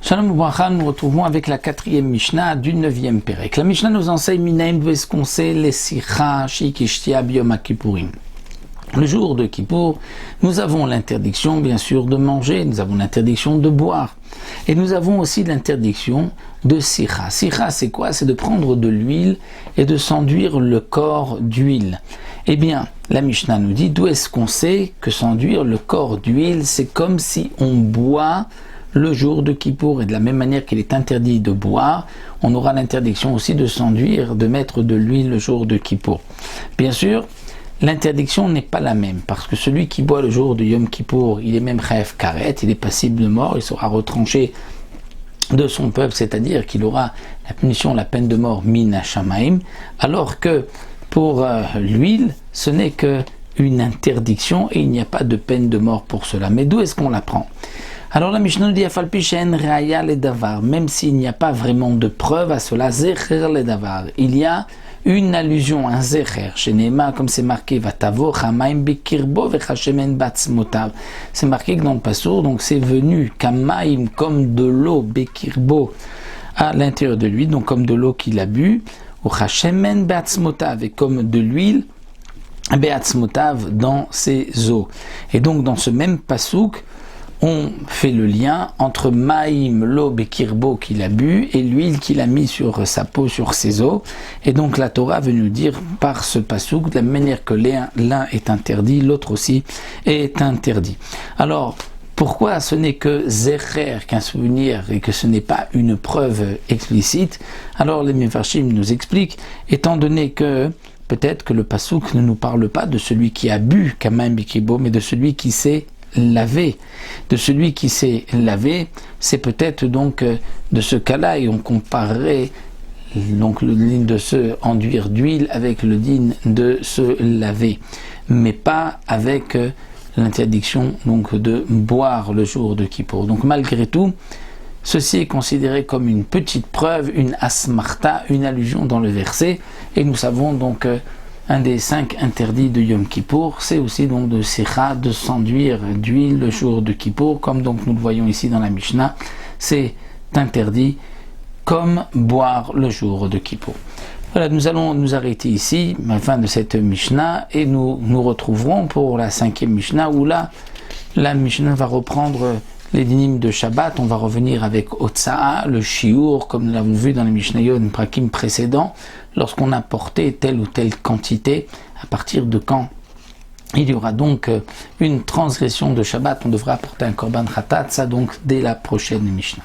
Shalom Ubracha, nous retrouvons avec la 4e Mishnah du 9e Perek. La Mishnah nous enseigne Minaim Veskonse les Sicha Shikishtia Biom Kippourim. Le jour de Kippour, nous avons l'interdiction bien sûr de manger, nous avons l'interdiction de boire et nous avons aussi l'interdiction de Sicha. Sicha c'est quoi? C'est de prendre de l'huile et de s'enduire le corps d'huile. Eh bien, la Mishnah nous dit d'où est-ce qu'on sait que s'enduire le corps d'huile, c'est comme si on boit le jour de Kippour, et de la même manière qu'il est interdit de boire, on aura l'interdiction aussi de s'enduire, de mettre de l'huile le jour de Kippour. Bien sûr, l'interdiction n'est pas la même, parce que celui qui boit le jour de Yom Kippour, il est même chayav karet, il est passible de mort, il sera retranché de son peuple, c'est-à-dire qu'il aura la punition, la peine de mort min hashamaim, alors que pour l'huile, ce n'est que une interdiction et il n'y a pas de peine de mort pour cela. Mais d'où est-ce qu'on l'apprend? Alors la Mishnah nous dit Afalpichen Raya le Davar, même s'il n'y a pas vraiment de preuve à cela, Zecher le Davar, il y a une allusion, un Zecher, chez Neema, comme c'est marqué Vatavo Chamaim Bekirbo Vechashemen Batzmotav. C'est marqué que dans le Passour, donc c'est venu Kamaim, comme de l'eau, Bekirbo, à l'intérieur de lui, donc comme de l'eau qu'il a bu, ou Chashemen Batzmotav, et comme de l'huile, Beatzmotav dans ses eaux. Et donc dans ce même pasouk, on fait le lien entre Maïm, l'eau Bekirbo qu'il a bu et l'huile qu'il a mis sur sa peau, sur ses os. Et donc la Torah veut nous dire par ce pasouk, de la manière que l'un est interdit, l'autre aussi est interdit. Alors, pourquoi ce n'est que Zecher, qu'un souvenir, et que ce n'est pas une preuve explicite? Alors les Mefarshim nous expliquent, étant donné que peut-être que le pasouk ne nous parle pas de celui qui a bu Kamaim Bekirbo, mais de celui qui s'est lavé. De celui qui s'est lavé, c'est peut-être donc de ce cas-là, et on comparerait donc le din de se enduire d'huile avec le din de se laver, mais pas avec l'interdiction donc de boire le jour de Kippour. Donc malgré tout, ceci est considéré comme une petite preuve, une asmarta, une allusion dans le verset, et nous savons donc un des 5 interdits de Yom Kippour, c'est aussi donc de Sicha, de s'enduire d'huile le jour de Kippour, comme donc nous le voyons ici dans la Mishnah, c'est interdit comme boire le jour de Kippour. Voilà, nous allons nous arrêter ici, à la fin de cette Mishnah, et nous nous retrouverons pour la 5e Mishnah, où là, la Mishnah va reprendre les dynimes de Shabbat. On va revenir avec Otsa'a, le Shiur, comme nous l'avons vu dans les Mishnayot Prakim précédents, lorsqu'on a porté telle ou telle quantité, à partir de quand il y aura donc une transgression de Shabbat, on devra apporter un Korban Khatat, ça donc dès la prochaine Mishnah.